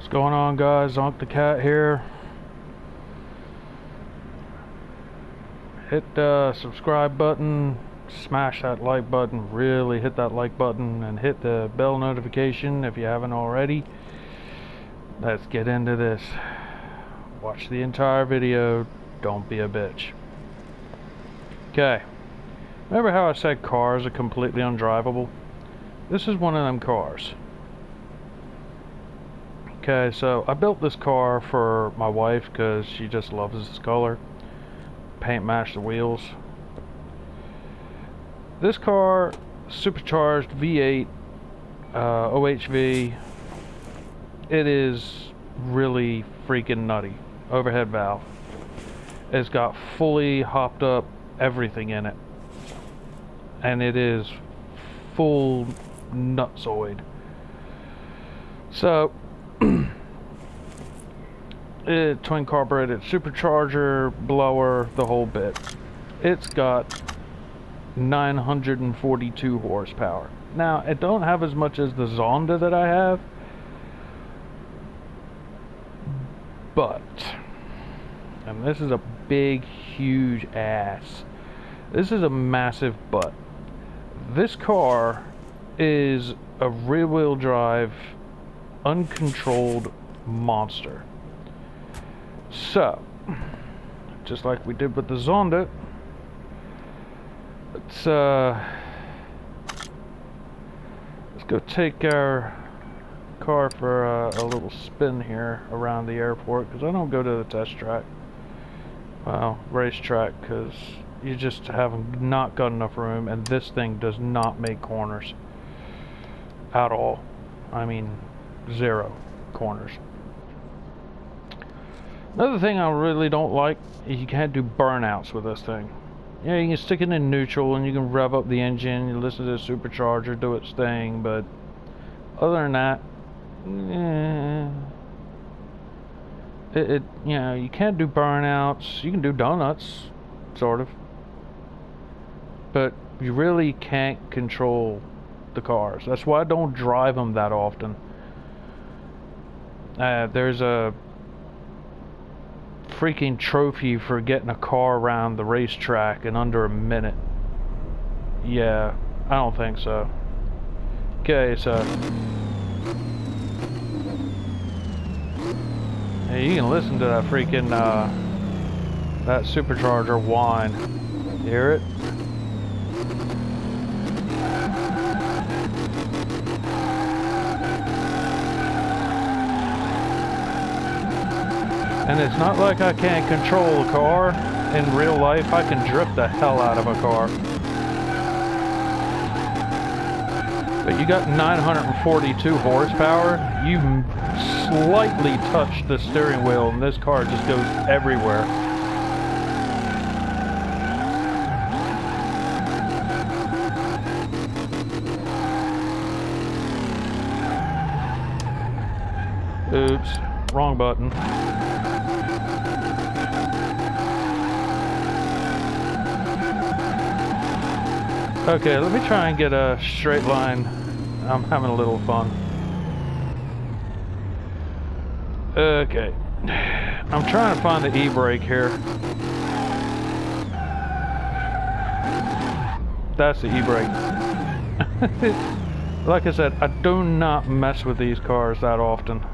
What's going on, guys? Zonk the Cat here. Hit the subscribe button, smash that like button, really hit that like button, and hit the bell notification if you haven't already. Let's get into this. Watch the entire video, don't be a bitch. Okay, remember how I said cars are completely undrivable? This is one of them cars. Okay, so I built this car for my wife because she just loves this color. Paint match the wheels. This car, supercharged V8, OHV. It is really freaking nutty. Overhead valve. It's got fully hopped up everything in it. And it is full nutsoid. So, twin carbureted supercharger, blower, the whole bit. It's got 942 horsepower. Now, it don't have as much as the Zonda that I have, but, and this is a big, huge ass. This is a massive butt. This car is a rear-wheel drive, uncontrolled monster. So, just like we did with the Zonda, let's go take our car for a little spin here around the airport, because I don't go to the test track, well, racetrack, because you just have not got enough room, and this thing does not make corners at all. I mean, zero corners. Another thing I really don't like is you can't do burnouts with this thing. Yeah, you can stick it in neutral and you can rev up the engine, you listen to the supercharger do its thing, but other than that, you know, you can't do burnouts. You can do donuts, sort of, but you really can't control the cars. That's why I don't drive them that often. There's a freaking trophy for getting a car around the racetrack in under a minute. Yeah, I don't think so. Okay, so yeah, you can listen to that freaking that supercharger whine. You hear it? And it's not like I can't control a car. In real life, I can drift the hell out of a car. But you got 942 horsepower, you slightly touch the steering wheel and this car just goes everywhere. Oops, wrong button. Okay, let me try and get a straight line. I'm having a little fun. Okay. I'm trying to find the e-brake here. That's the e-brake. Like I said, I do not mess with these cars that often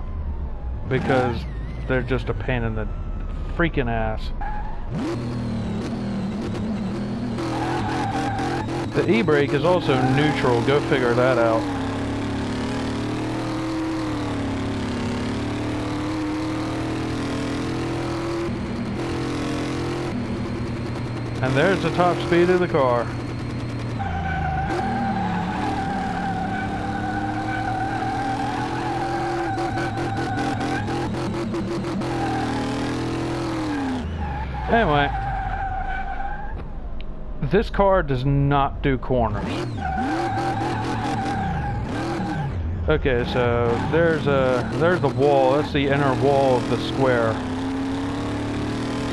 because they're just a pain in the freaking ass. The e-brake is also neutral, go figure that out. And there's the top speed of the car. Anyway. This car does not do corners. Okay, so there's the wall. That's the inner wall of the square.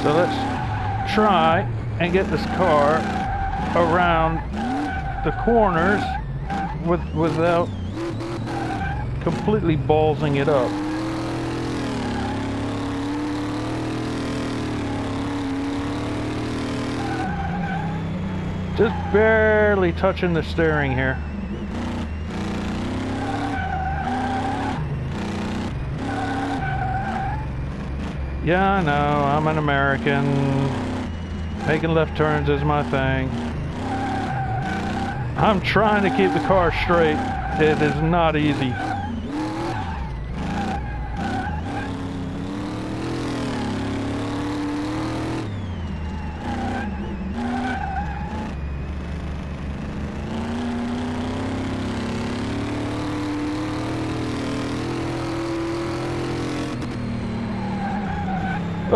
So let's try and get this car around the corners without completely ballsing it up. Just barely touching the steering here. Yeah, I know, I'm an American. Making left turns is my thing. I'm trying to keep the car straight. It is not easy.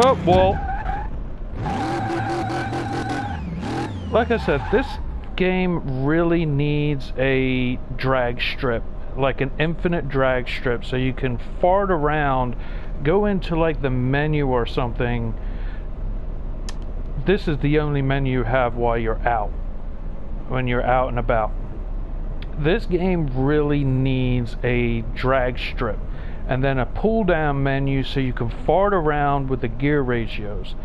Oh, well, like I said, this game really needs a drag strip, like an infinite drag strip, so you can fart around, go into like the menu or something. This is the only menu you have while you're out, when you're out and about. This game really needs a drag strip. And then a pull down menu so you can fart around with the gear ratios.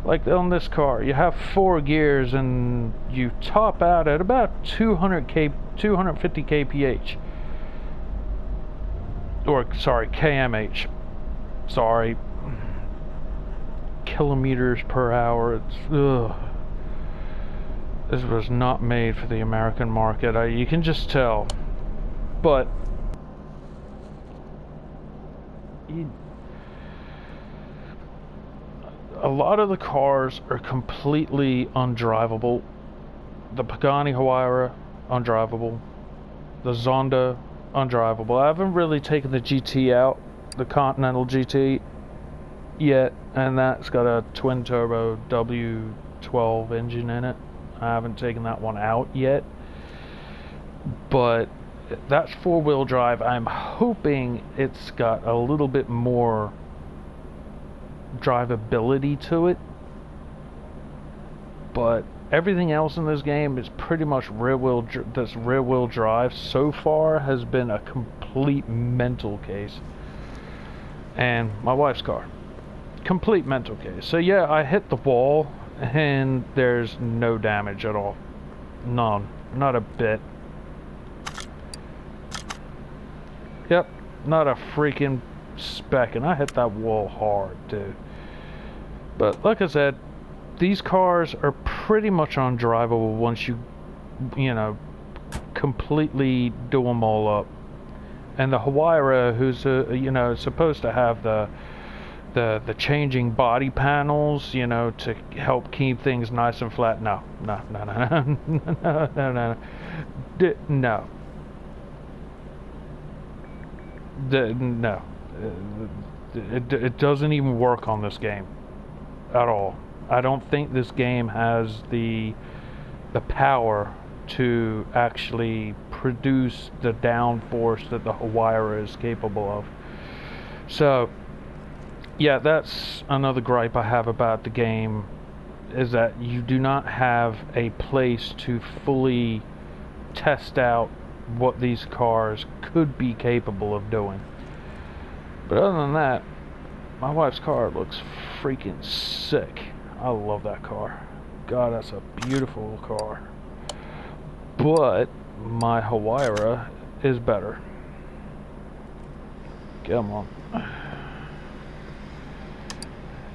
Like on this car, you have 4 gears and you top out at about 250 kph. Or, sorry, kmh. Sorry. Kilometers per hour. It's, ugh. This was not made for the American market. You can just tell. But a lot of the cars are completely undrivable. The Pagani Huayra, undrivable. The Zonda, undrivable. I haven't really taken the GT out, the Continental GT, yet, and that's got a twin turbo W12 engine in it. I haven't taken that one out yet, but that's 4-wheel drive. I'm hoping it's got a little bit more drivability to it, but everything else in this game is pretty much rear wheel drive. So far has been a complete mental case. And my wife's car, complete mental case. So yeah, I hit the wall and there's no damage at all. None, not a bit. Yep, not a freaking speck, and I hit that wall hard too. But like I said, these cars are pretty much undrivable once you know, completely do them all up. And the Huayra, who's you know, supposed to have the changing body panels, you know, to help keep things nice and flat. No. No, it doesn't even work on this game at all. I don't think this game has the power to actually produce the downforce that the Huayra is capable of. So yeah, that's another gripe I have about the game, is that you do not have a place to fully test out what these cars could be capable of doing. But other than that, my wife's car looks freaking sick. I love that car. God, that's a beautiful car. But my Huayra is better. Come on.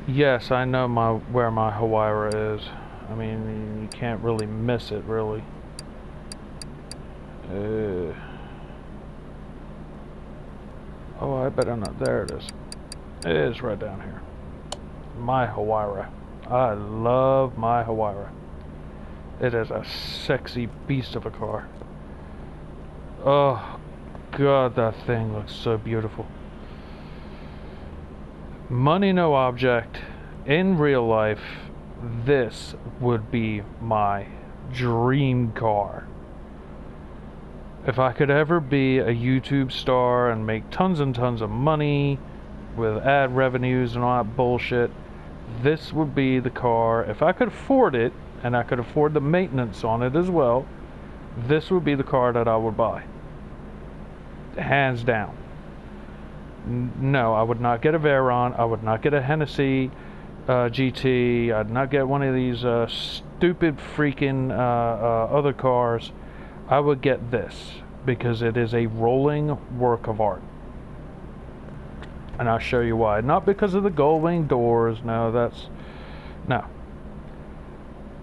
Yes, I know where my Huayra is. I mean, you can't really miss it, really. Oh, I better not. There it is. It is right down here. My Huayra. I love my Huayra. It is a sexy beast of a car. Oh, God, that thing looks so beautiful. Money no object. In real life, this would be my dream car. If I could ever be a YouTube star and make tons and tons of money with ad revenues and all that bullshit, this would be the car. If I could afford it, and I could afford the maintenance on it as well, this would be the car that I would buy. Hands down. No, I would not get a Veyron. I would not get a Hennessy GT. I'd not get one of these stupid freaking other cars, I would get this because it is a rolling work of art. And I'll show you why. Not because of the gull wing doors. No.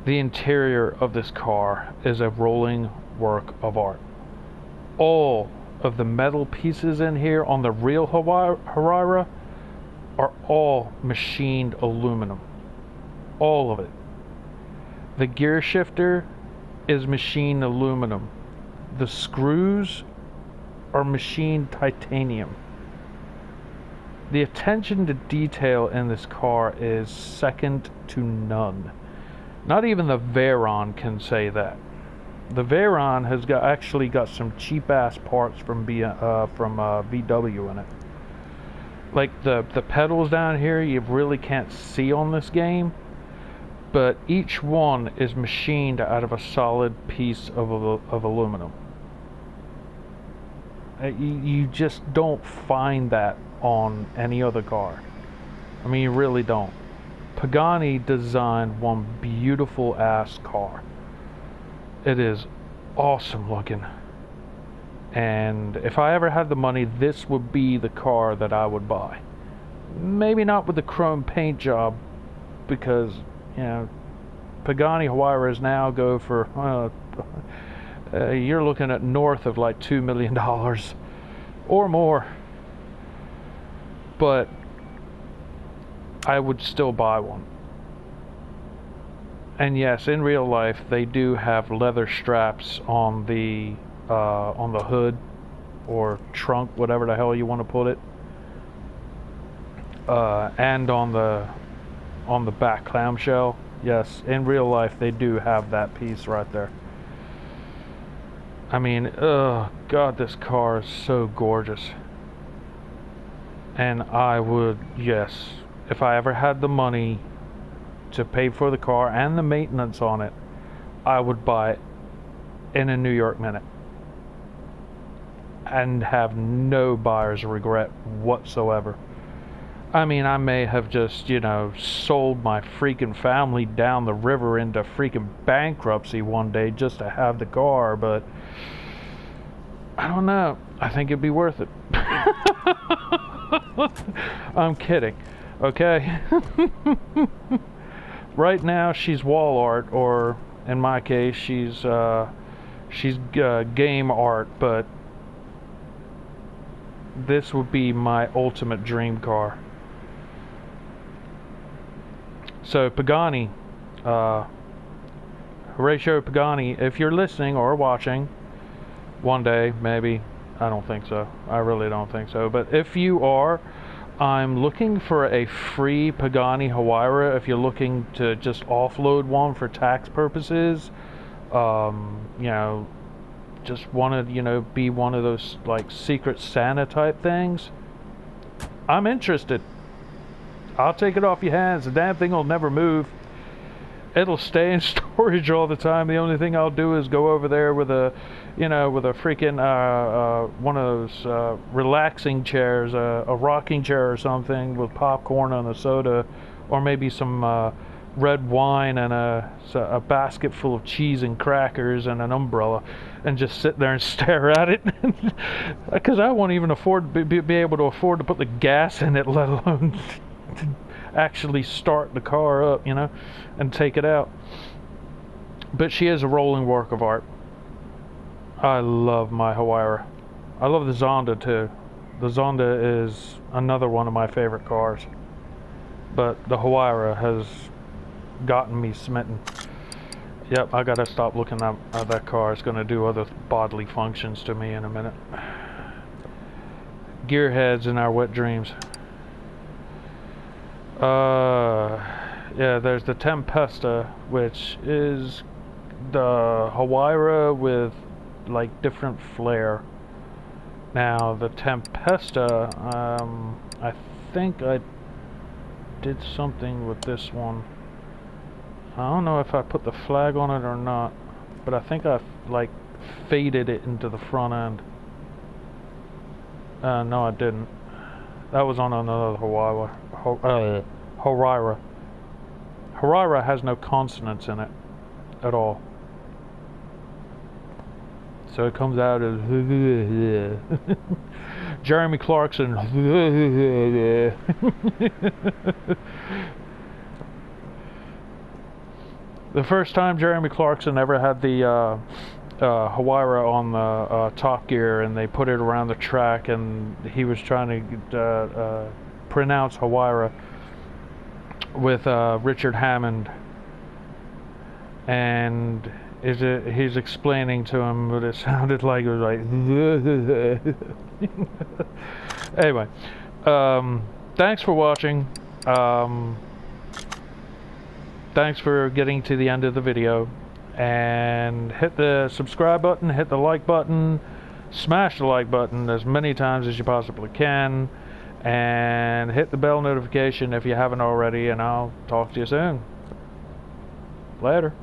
The interior of this car is a rolling work of art. All of the metal pieces in here on the real Huayra are all machined aluminum. All of it. The gear shifter is machined aluminum. The screws are machined titanium. The attention to detail in this car is second to none. Not even the Veyron can say that. The Veyron has actually got some cheap ass parts from VW in it. Like the pedals down here, you really can't see on this game, but each one is machined out of a solid piece of aluminum. You just don't find that on any other car. I mean, you really don't. Pagani designed one beautiful ass car. It is awesome looking. And if I ever had the money, this would be the car that I would buy. Maybe not with the chrome paint job, because, you know, Pagani Huayras now go for, you're looking at north of like $2 million or more. But I would still buy one. And yes, in real life, they do have leather straps on the hood or trunk, whatever the hell you want to put it, and on the back clamshell. Yes, in real life, they do have that piece right there. I mean, oh God, this car is so gorgeous. And I would, yes, if I ever had the money to pay for the car and the maintenance on it, I would buy it in a New York Minute and have no buyer's regret whatsoever. I mean, I may have just, you know, sold my freaking family down the river into freaking bankruptcy one day just to have the car, but I don't know. I think it'd be worth it. I'm kidding, okay? Right now she's wall art, or in my case she's game art, but this would be my ultimate dream car. So Pagani, Horatio Pagani, if you're listening or watching one day, maybe, I don't think so, I really don't think so, but if you are, I'm looking for a free Pagani Huayra. If you're looking to just offload one for tax purposes, you know, just want to, you know, be one of those like Secret Santa type things, I'm interested. I'll take it off your hands. The damn thing will never move. It'll stay in storage all the time. The only thing I'll do is go over there with a, you know, with a freaking one of those relaxing chairs, a rocking chair or something with popcorn and a soda, or maybe some red wine and a basket full of cheese and crackers and an umbrella, and just sit there and stare at it, because I won't even afford be able to afford to put the gas in it, let alone actually start the car up, you know, and take it out. But she is a rolling work of art. I love my Huayra. I love the Zonda too. The Zonda is another one of my favorite cars, but the Huayra has gotten me smitten. Yep, I gotta stop looking at that car. It's gonna do other bodily functions to me in a minute. Gearheads in our wet dreams. Yeah, there's the Tempesta, which is the Huayra with like different flair. Now the Tempesta, I think I did something with this one. I don't know if I put the flag on it or not, but I think I like faded it into the front end. No, I didn't. That was on another Huayra. Huayra has no consonants in it. at all. So it comes out as Jeremy Clarkson. The first time Jeremy Clarkson ever had the Huayra on the Top Gear, and they put it around the track, and he was trying to pronounce Huayra with Richard Hammond, and he's explaining to him what it sounded like. It was like anyway, thanks for watching. Thanks for getting to the end of the video, and hit the subscribe button, hit the like button, smash the like button as many times as you possibly can, and hit the bell notification if you haven't already, and I'll talk to you soon. Later.